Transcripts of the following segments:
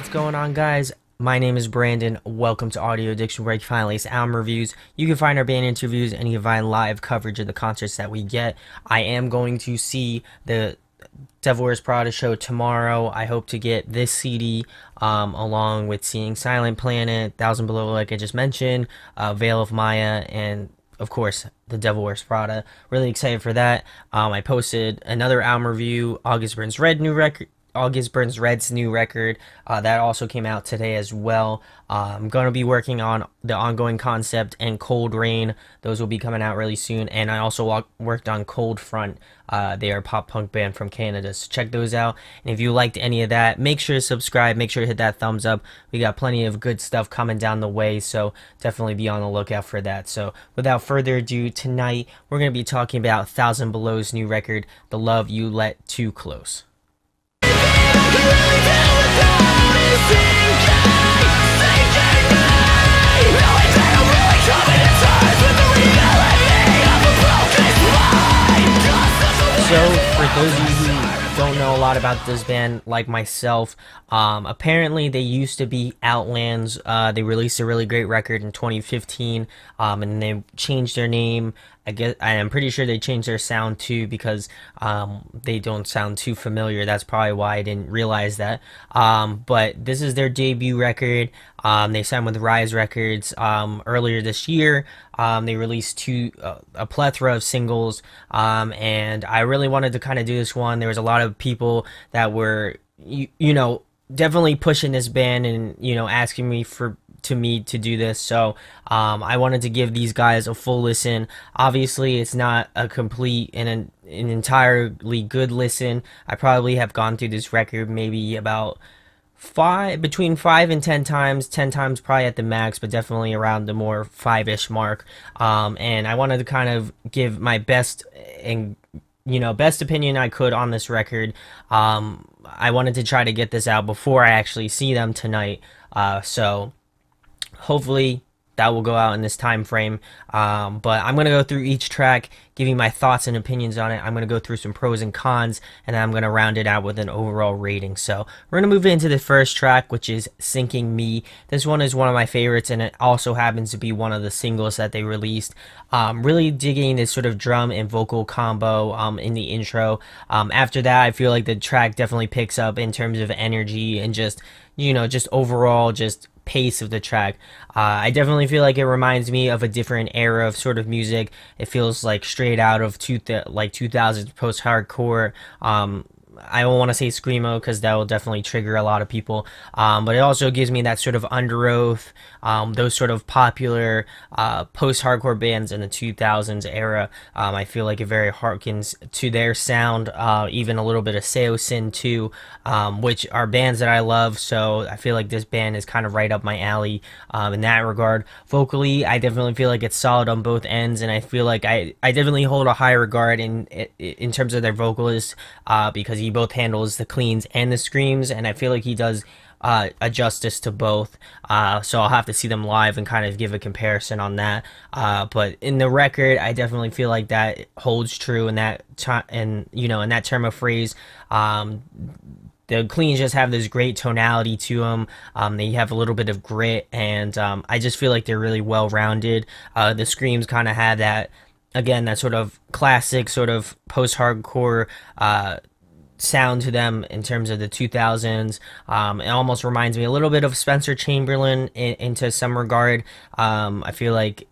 what's going on, guys? My name is Brandon. Welcome to Audio Addiction, where you can find latest album reviews. You can find our band interviews, and you can find live coverage of the concerts that we get. I am going to see the Devil Wears Prada show tomorrow. I hope to get this CD along with seeing Silent Planet, Thousand Below, like I just mentioned, Veil of Maya, and of course the Devil Wears Prada. Really excited for that. I posted another album review, August Burns Red's new record. That also came out today as well. I'm going to be working on the Ongoing Concept and Cold Rain. Those will be coming out really soon. And I also worked on Cold Front. They are a pop punk band from Canada. So check those out. And if you liked any of that, make sure to subscribe. Make sure to hit that thumbs up. We got plenty of good stuff coming down the way. So definitely be on the lookout for that. So without further ado, tonight we're going to be talking about Thousand Below's new record, The Love You Let Too Close. So, for those of you who don't know a lot about this band, like myself, apparently they used to be Outlands. They released a really great record in 2015, and they changed their name. I'm pretty sure they changed their sound too, because they don't sound too familiar. That's probably why I didn't realize that. But this is their debut record. They signed with Rise Records earlier this year. They released a plethora of singles, and I really wanted to kind of do this one. There was a lot of people that were, you know, definitely pushing this band and, you know, asking me to do this. So I wanted to give these guys a full listen. Obviously it's not a complete and an entirely good listen. I probably have gone through this record maybe about between 5 and 10 times. 10 times probably at the max, but definitely around the more 5-ish mark. And I wanted to kind of give my best and, you know, best opinion I could on this record. I wanted to try to get this out before I actually see them tonight. So hopefully that will go out in this time frame. But I'm going to go through each track, giving my thoughts and opinions on it. I'm going to go through some pros and cons, and then I'm going to round it out with an overall rating. So we're going to move into the first track, which is Sinking Me. This one is one of my favorites, and it also happens to be one of the singles that they released. Really digging this sort of drum and vocal combo in the intro. After that, I feel like the track definitely picks up in terms of energy and just, you know, just overall just pace of the track. I definitely feel like it reminds me of a different era of sort of music. It feels like straight out of 2000s post-hardcore. I don't want to say screamo because that will definitely trigger a lot of people, but it also gives me that sort of Under Oath, those sort of popular post-hardcore bands in the 2000s era. I feel like it very harkens to their sound, even a little bit of Seosin too, which are bands that I love. So I feel like this band is kind of right up my alley in that regard. Vocally, I definitely feel like it's solid on both ends, and I feel like I definitely hold a high regard in terms of their vocalist, because he both handles the cleans and the screams, and I feel like he does a justice to both. So I'll have to see them live and kind of give a comparison on that. But in the record, I definitely feel like that holds true in that you know, in that term of phrase. The cleans just have this great tonality to them. They have a little bit of grit, and I just feel like they're really well-rounded. The screams kind of have that, again, that sort of classic sort of post-hardcore sound to them in terms of the 2000s. It almost reminds me a little bit of Spencer Chamberlain into some regard. I feel like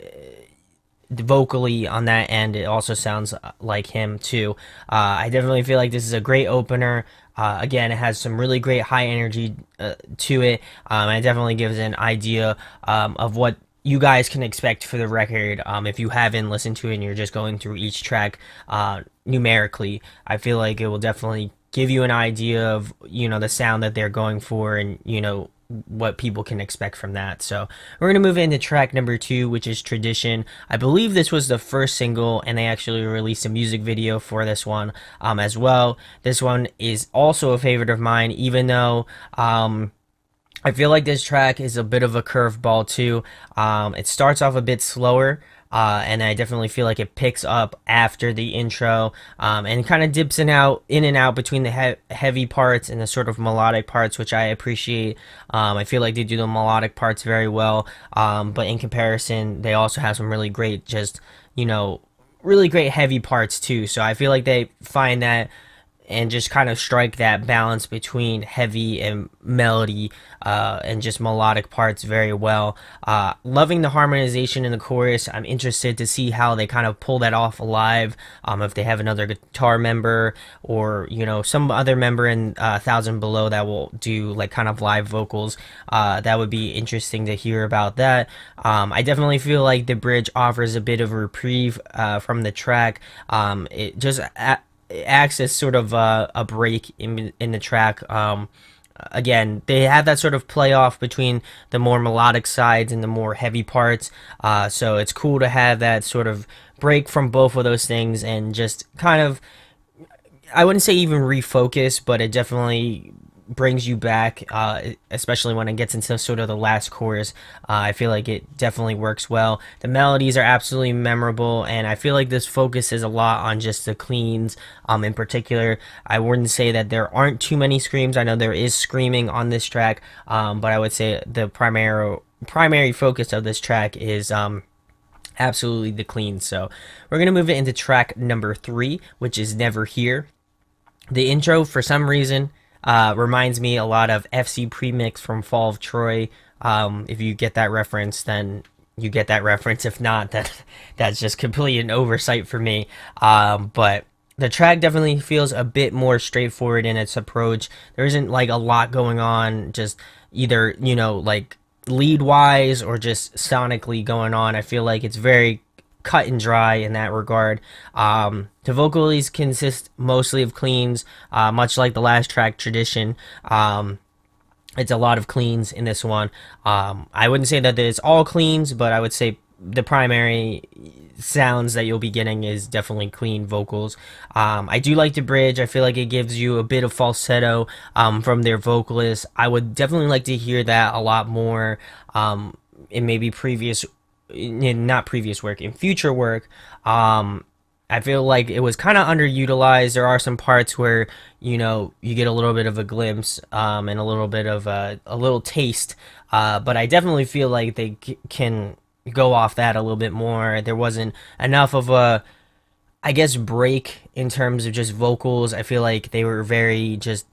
vocally on that end it also sounds like him too. I definitely feel like this is a great opener. Again, it has some really great high energy to it, and it definitely gives an idea of what you guys can expect for the record. If you haven't listened to it and you're just going through each track numerically, I feel like it will definitely give you an idea of, you know, the sound that they're going for, and, you know, what people can expect from that. So we're going to move into track number 2, which is Tradition. I believe this was the first single, and they actually released a music video for this one as well. This one is also a favorite of mine, even though I feel like this track is a bit of a curveball too. It starts off a bit slower, and I definitely feel like it picks up after the intro, and kind of dips in and out between the heavy parts and the sort of melodic parts, which I appreciate. I feel like they do the melodic parts very well, but in comparison, they also have some really great, just, you know, really great heavy parts too. So I feel like they find that and just kind of strike that balance between heavy and melody, and just melodic parts very well. Loving the harmonization in the chorus. I'm interested to see how they kind of pull that off live. If they have another guitar member, or some other member in Thousand Below that will do like kind of live vocals, that would be interesting to hear about that. I definitely feel like the bridge offers a bit of a reprieve from the track. It just acts as sort of a break in the track. Again, they have that sort of play off between the more melodic sides and the more heavy parts. So it's cool to have that sort of break from both of those things, and just kind of, I wouldn't say even refocus, but it definitely brings you back, especially when it gets into sort of the last chorus. I feel like it definitely works well. The melodies are absolutely memorable, and I feel like this focuses a lot on just the cleans. In particular, I wouldn't say that there aren't too many screams. I know there is screaming on this track, but I would say the primary focus of this track is absolutely the clean. So we're gonna move it into track number 3, which is Never Here. The intro, for some reason, reminds me a lot of FC Premix from Fall of Troy. If you get that reference, then you get that reference. If not, that's just completely an oversight for me. But the track definitely feels a bit more straightforward in its approach. There isn't like a lot going on, just either, like lead wise or just sonically going on. I feel like it's very cut and dry in that regard. The vocals consist mostly of cleans, much like the last track, Tradition. It's a lot of cleans in this one. I wouldn't say that it's all cleans, but I would say the primary sounds that you'll be getting is definitely clean vocals. I do like the bridge. I feel like it gives you a bit of falsetto from their vocalists. I would definitely like to hear that a lot more in maybe not previous work, in future work. I feel like it was kind of underutilized. There are some parts where you get a little bit of a glimpse, and a little bit of a little taste, but I definitely feel like they can go off that a little bit more. There wasn't enough of a, I guess, break in terms of just vocals. I feel like they were very just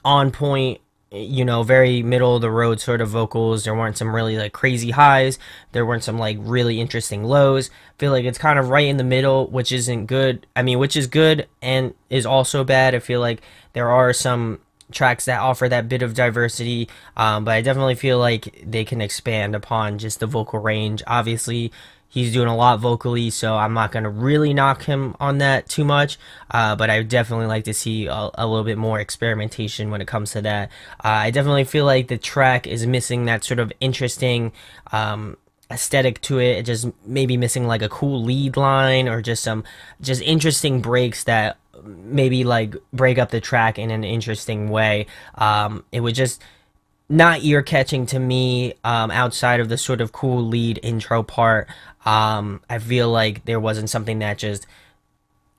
on point, very middle of the road sort of vocals. There weren't some really like crazy highs. There weren't some like really interesting lows. I feel like it's kind of right in the middle, which isn't good. I mean, which is good and is also bad. I feel like there are some tracks that offer that bit of diversity, but I definitely feel like they can expand upon just the vocal range. Obviously, he's doing a lot vocally, so I'm not going to really knock him on that too much, but I definitely like to see a little bit more experimentation when it comes to that. I definitely feel like the track is missing that sort of interesting aesthetic to it. It just maybe missing like a cool lead line, or just some interesting breaks that maybe like break up the track in an interesting way. It would just not ear catching to me, outside of the sort of cool lead intro part. I feel like there wasn't something that just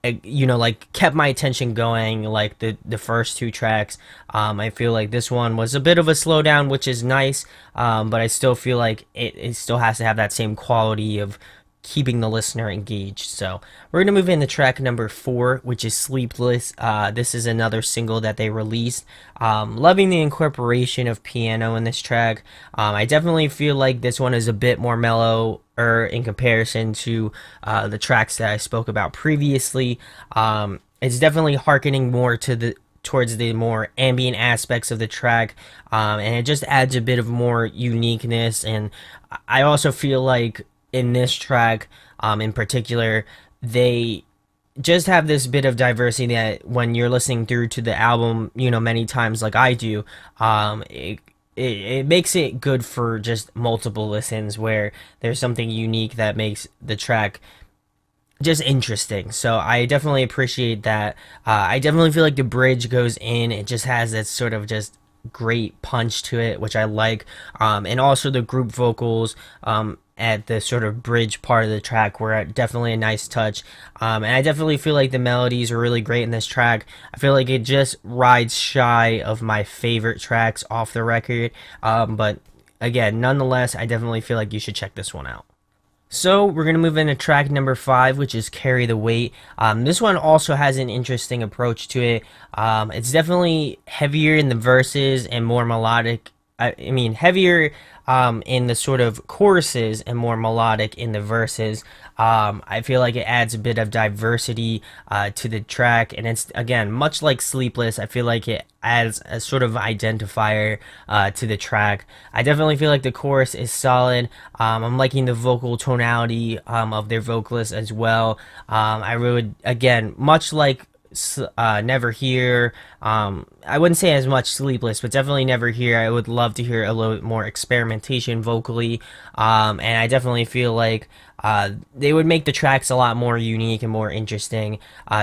like kept my attention going like the first 2 tracks. I feel like this one was a bit of a slowdown, which is nice, but I still feel like it still has to have that same quality of keeping the listener engaged. So we're gonna move into track number 4, which is Sleepless. This is another single that they released. Loving the incorporation of piano in this track. I definitely feel like this one is a bit more mellow in comparison to the tracks that I spoke about previously. It's definitely hearkening more towards the more ambient aspects of the track, and it just adds a bit of more uniqueness. And I also feel like in this track, in particular, they just have this bit of diversity that when you're listening through to the album, many times like I do, it makes it good for just multiple listens, where there's something unique that makes the track just interesting. So I definitely appreciate that. I definitely feel like the bridge goes in. It just has this sort of just great punch to it, which I like. And also the group vocals, at the sort of bridge part of the track were definitely a nice touch. And I definitely feel like the melodies are really great in this track. I feel like it just rides shy of my favorite tracks off the record. But again, nonetheless, I definitely feel like you should check this one out. So we're going to move into track number 5, which is Carry the Weight. This one also has an interesting approach to it. It's definitely heavier in the verses and more melodic. I mean, heavier in the sort of choruses and more melodic in the verses. I feel like it adds a bit of diversity to the track, and it's, again, much like Sleepless, I feel like it adds a sort of identifier to the track. I definitely feel like the chorus is solid. I'm liking the vocal tonality of their vocalists as well. I would, again, much like Never Here, I wouldn't say as much Sleepless, but definitely Never Here. I would love to hear a little bit more experimentation vocally, and I definitely feel like they would make the tracks a lot more unique and more interesting,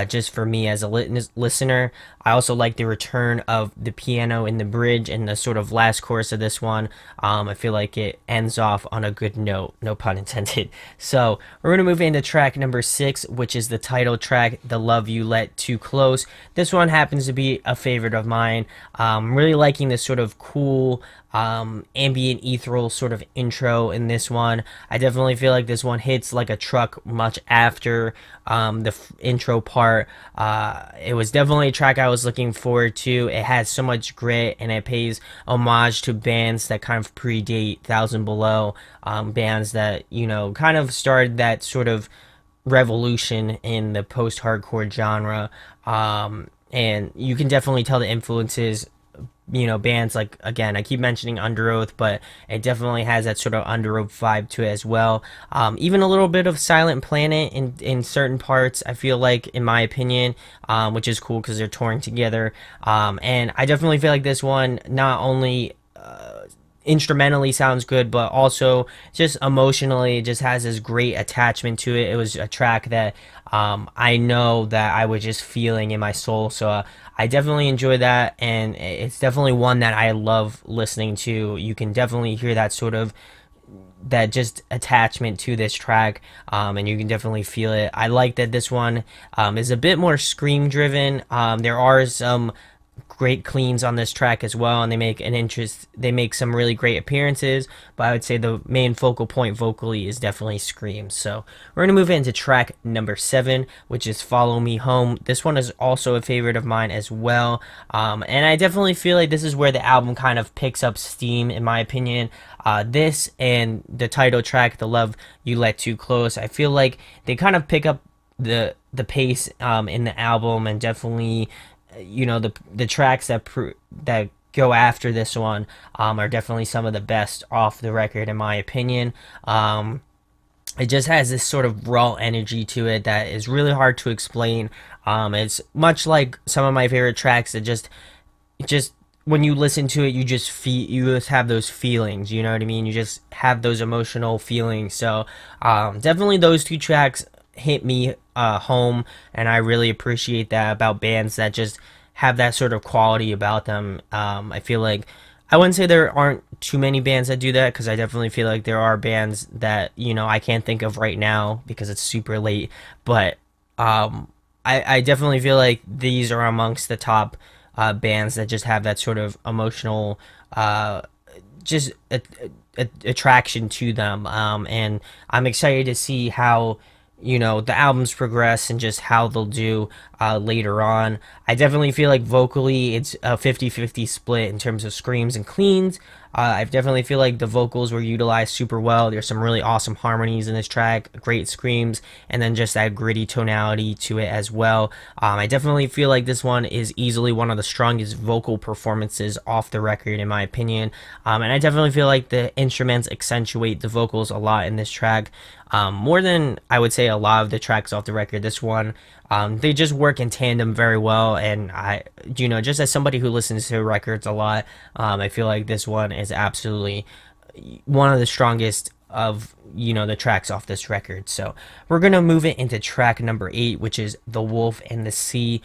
just for me as a listener. I also like the return of the piano in the bridge and the sort of last chorus of this one. I feel like it ends off on a good note, no pun intended. So we're going to move into track number 6, which is the title track, The Love You Let Too Close. This one happens to be a favorite of mine. I'm really liking this sort of cool ambient ethereal sort of intro in this one. I definitely feel like this one hits like a truck much after the intro part. It was definitely a track I was looking forward to. It has so much grit, and it pays homage to bands that kind of predate Thousand Below, bands that, you know, kind of started that sort of revolution in the post-hardcore genre. And you can definitely tell the influences, you know, bands like, again, I keep mentioning Underoath, but it definitely has that sort of Underoath vibe to it as well. Even a little bit of Silent Planet in certain parts, I feel like, in my opinion, which is cool because they're touring together. And I definitely feel like this one not only instrumentally sounds good, but also just emotionally just has this great attachment to it. It was a track that I know that I was just feeling in my soul, so I definitely enjoy that, and it's definitely one that I love listening to. You can definitely hear that sort of, that just attachment to this track, and you can definitely feel it. I like that this one is a bit more scream driven. There are some great cleans on this track as well, and they make some really great appearances, but I would say the main focal point vocally is definitely screams. So we're going to move into track number 7, which is Follow Me Home. This one is also a favorite of mine as well, and I definitely feel like this is where the album kind of picks up steam, in my opinion. This and the title track, The Love You Let Too Close, I feel like they kind of pick up the pace in the album, and definitely, you know, the tracks that go after this one are definitely some of the best off the record, in my opinion. It just has this sort of raw energy to it that is really hard to explain. It's much like some of my favorite tracks that just when you listen to it, you just have those feelings, you know what I mean? You just have those emotional feelings. So definitely those two tracks hit me home, and I really appreciate that about bands that just have that sort of quality about them. I feel like, I wouldn't say there aren't too many bands that do that, because I definitely feel like there are bands that, you know, I can't think of right now because it's super late, but I definitely feel like these are amongst the top bands that just have that sort of emotional just attraction to them, and I'm excited to see how, you know, the albums progress and just how they'll do later on. I definitely feel like vocally it's a 50-50 split in terms of screams and cleans. I definitely feel like the vocals were utilized super well. There's some really awesome harmonies in this track, great screams, and then just that gritty tonality to it as well. I definitely feel like this one is easily one of the strongest vocal performances off the record, in my opinion. And I definitely feel like the instruments accentuate the vocals a lot in this track. More than, I would say, a lot of the tracks off the record. This one, they just work in tandem very well, and I, you know, just as somebody who listens to records a lot, I feel like this one is absolutely one of the strongest of the tracks off this record. So we're gonna move it into track number 8, which is The Wolf and the Sea.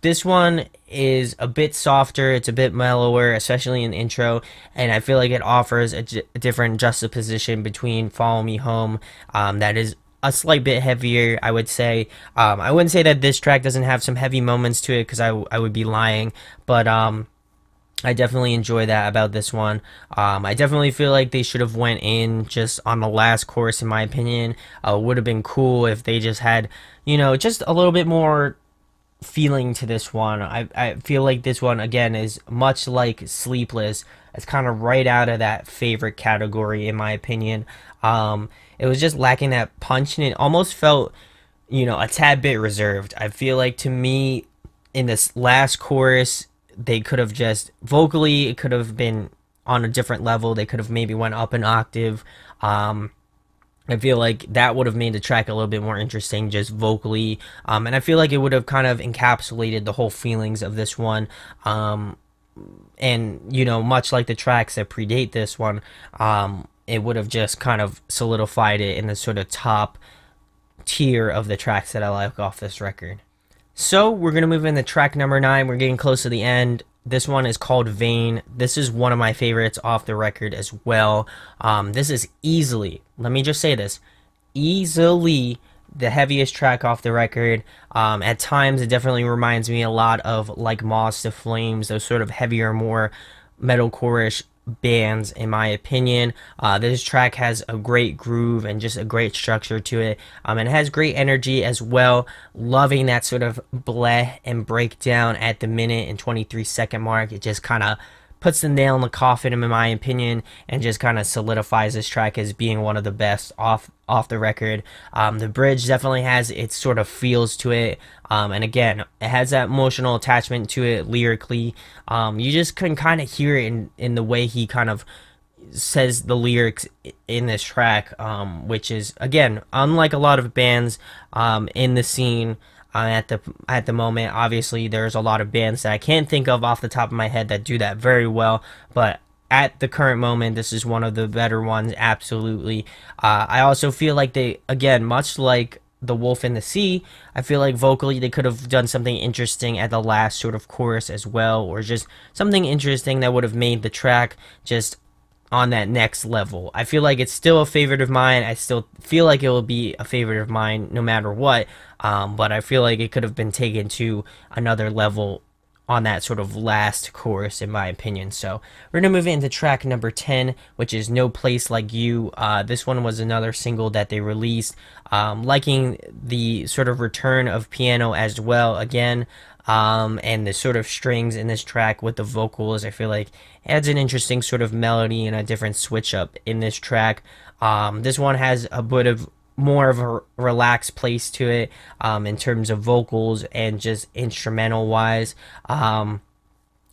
This one is a bit softer, it's a bit mellower, especially in the intro, and I feel like it offers a different juxtaposition between Follow Me Home, that is a slight bit heavier, I would say. I wouldn't say that this track doesn't have some heavy moments to it, because I would be lying, but I definitely enjoy that about this one. I definitely feel like they should have went in just on the last chorus, in my opinion. Would have been cool if they just had, just a little bit more feeling to this one. I feel like this one, again, is much like Sleepless. It's kind of right out of that favorite category, in my opinion. It was just lacking that punch, and it almost felt, a tad bit reserved. I feel like, to me, in this last chorus, they could have just vocally, it could have been on a different level. They could have maybe went up an octave. I feel like that would have made the track a little bit more interesting, just vocally, and I feel like it would have kind of encapsulated the whole feelings of this one. And much like the tracks that predate this one, it would have just kind of solidified it in the sort of top tier of the tracks that I like off this record. So we're going to move into track number 9. We're getting close to the end. This one is called Vain. This is one of my favorites off the record as well. This is easily, let me just say this, easily the heaviest track off the record. At times, it definitely reminds me a lot of like Moths to Flames, those sort of heavier, more metalcore-ish bands, in my opinion. This track has a great groove and just a great structure to it, and it has great energy as well. Loving that sort of bleh and breakdown at the minute and 23-second mark. It just kind of puts the nail in the coffin, in my opinion, and just kind of solidifies this track as being one of the best off the record. The bridge definitely has its sort of feels to it, and again, it has that emotional attachment to it lyrically. You just can kind of hear it in the way he kind of says the lyrics in this track, which is, again, unlike a lot of bands in the scene. At the moment, obviously, there's a lot of bands that I can't think of off the top of my head that do that very well, but at the current moment, this is one of the better ones, absolutely. I also feel like they, again, much like The Wolf in the Sea, I feel like vocally they could have done something interesting at the last sort of chorus as well, or just something interesting that would have made the track just on that next level. I feel like it's still a favorite of mine. I still feel like it will be a favorite of mine no matter what, but I feel like it could have been taken to another level on that sort of last chorus, in my opinion. So we're gonna move into track number 10, which is No Place Like You. This one was another single that they released. Liking the sort of return of piano as well, again, and the sort of strings in this track with the vocals. I feel like adds an interesting sort of melody and a different switch up in this track. This one has a bit of more of a relaxed place to it, in terms of vocals and just instrumental wise.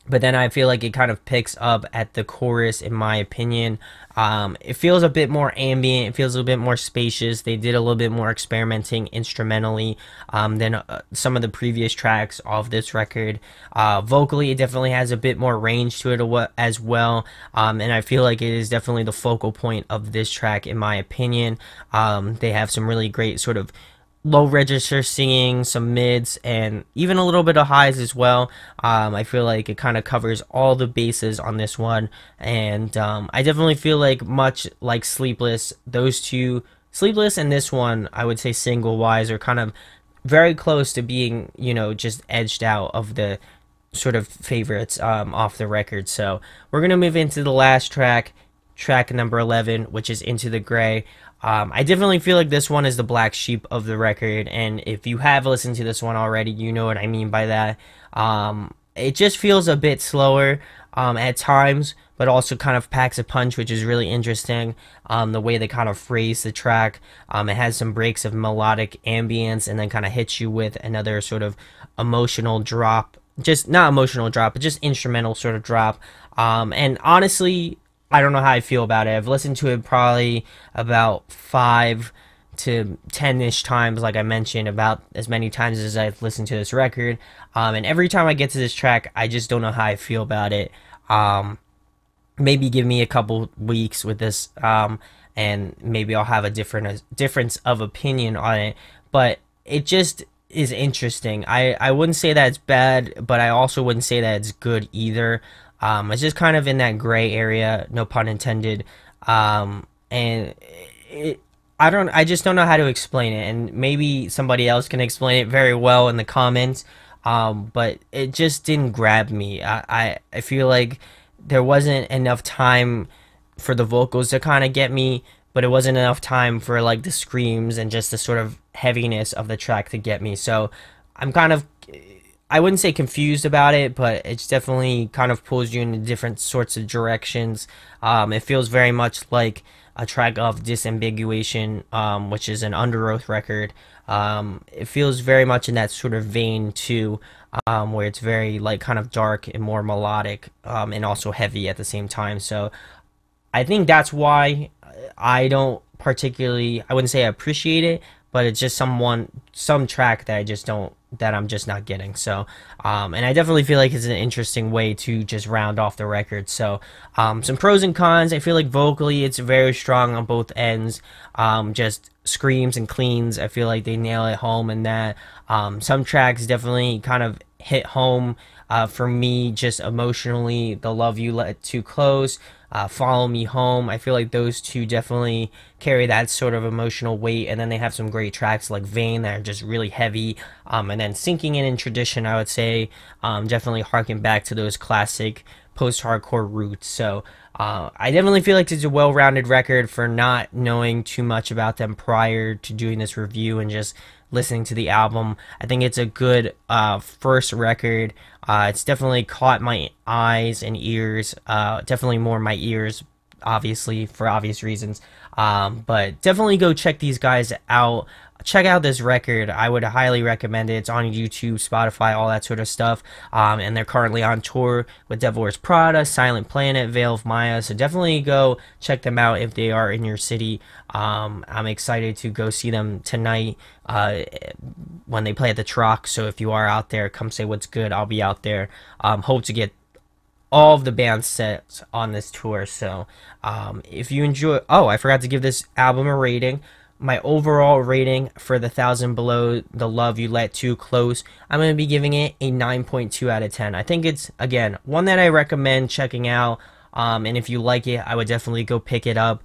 But then I feel like it kind of picks up at the chorus, in my opinion. It feels a bit more ambient. It feels a little bit more spacious. They did a little bit more experimenting instrumentally than some of the previous tracks of this record. Vocally, it definitely has a bit more range to it as well. And I feel like it is definitely the focal point of this track, in my opinion. They have some really great sort of low register singing, some mids, and even a little bit of highs as well. I feel like it kind of covers all the bases on this one, and I definitely feel like, much like Sleepless, those two, Sleepless and this one, I would say single wise, are kind of very close to being, just edged out of the sort of favorites off the record. So we're gonna move into the last track number 11, which is Into the Gray. I definitely feel like this one is the black sheep of the record, and if you have listened to this one already, you know what I mean by that. It just feels a bit slower at times, but also kind of packs a punch, which is really interesting. The way they kind of phrase the track, it has some breaks of melodic ambience, and then kind of hits you with another sort of emotional drop. Just not emotional drop, but just instrumental sort of drop. And honestly, I don't know how I feel about it. I've listened to it probably about 5 to 10-ish times, like I mentioned, about as many times as I've listened to this record. And every time I get to this track, I just don't know how I feel about it. Maybe give me a couple weeks with this, and maybe I'll have a difference of opinion on it. But it just is interesting. I wouldn't say that it's bad, but I also wouldn't say that it's good either. It's just kind of in that gray area, no pun intended. And I just don't know how to explain it, and maybe somebody else can explain it very well in the comments. But it just didn't grab me. I feel like there wasn't enough time for the vocals to kind of get me, but it wasn't enough time for like the screams and just the sort of heaviness of the track to get me. So I'm kind of, I wouldn't say confused about it, but it's definitely kind of pulls you in different sorts of directions. It feels very much like a track of Disambiguation, which is an Underoath record. It feels very much in that sort of vein too, where it's very like kind of dark and more melodic, and also heavy at the same time. So I think that's why I don't particularly, I wouldn't say I appreciate it, but it's just some track that I'm just not getting. So and I definitely feel like it's an interesting way to just round off the record. So some pros and cons. I feel like vocally it's very strong on both ends. Just screams and cleans, I feel like they nail it home in that. Some tracks definitely kind of hit home for me just emotionally. The Love You Let Too Close, Follow Me Home, I feel like those two definitely carry that sort of emotional weight. And then they have some great tracks like Vain that are just really heavy, and then Sinking in Tradition, I would say, definitely harken back to those classic post-hardcore roots. So I definitely feel like it's a well-rounded record for not knowing too much about them prior to doing this review and just listening to the album. I think it's a good first record. It's definitely caught my eyes and ears, definitely more my ears, obviously, for obvious reasons. But definitely go check these guys out. Check out this record. I would highly recommend it. It's on YouTube, Spotify, all that sort of stuff. And they're currently on tour with Devil Wears Prada, Silent Planet, Veil of Maya. So definitely go check them out if they are in your city. I'm excited to go see them tonight when they play at the Troc. So if you are out there, come say what's good. I'll be out there. Hope to get all of the band sets on this tour. So if you enjoy, oh, I forgot to give this album a rating. My overall rating for the 1000 Below, The Love You Let Too Close, I'm going to be giving it a 9.2 out of 10. I think it's, again, one that I recommend checking out. And if you like it, I would definitely go pick it up,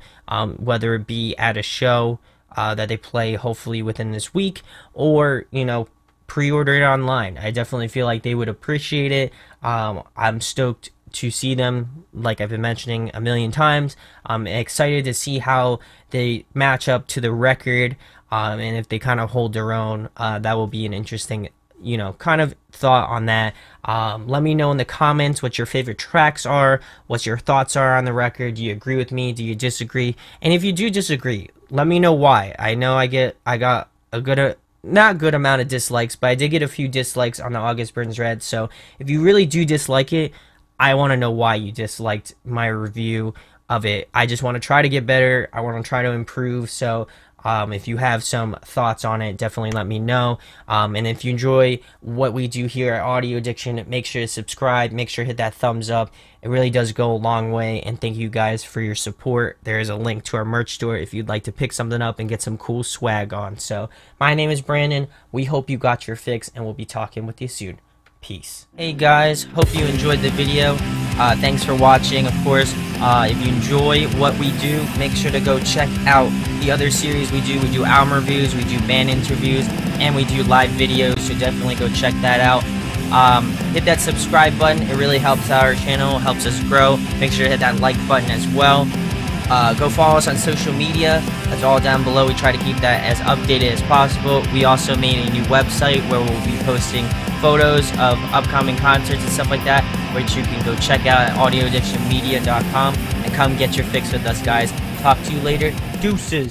whether it be at a show that they play hopefully within this week, or, you know, pre-order it online. I definitely feel like they would appreciate it. I'm stoked to see them, like I've been mentioning a million times. I'm excited to see how they match up to the record, and if they kind of hold their own. That will be an interesting, you know, kind of thought on that. Let me know in the comments what your favorite tracks are, what your thoughts are on the record. Do you agree with me? Do you disagree? And if you do disagree, let me know why. I know I got a good not good amount of dislikes, but I did get a few dislikes on the August Burns Red. So if you really do dislike it, I want to know why you disliked my review of it. I just want to try to get better. I want to try to improve. So if you have some thoughts on it, definitely let me know. And if you enjoy what we do here at Audio Addiction, make sure to subscribe. Make sure to hit that thumbs up. It really does go a long way. And thank you guys for your support. There is a link to our merch store if you'd like to pick something up and get some cool swag on. So my name is Brandon. We hope you got your fix, and we'll be talking with you soon. Peace. Hey guys, hope you enjoyed the video. Thanks for watching. Of course, if you enjoy what we do, make sure to go check out the other series we do. We do album reviews, we do band interviews, and we do live videos, so definitely go check that out. Hit that subscribe button. It really helps our channel, helps us grow. Make sure to hit that like button as well. Go follow us on social media. That's all down below. We try to keep that as updated as possible. We also made a new website where we'll be posting photos of upcoming concerts and stuff like that, which you can go check out at audioaddictionmedia.com, and come get your fix with us, guys. Talk to you later. Deuces.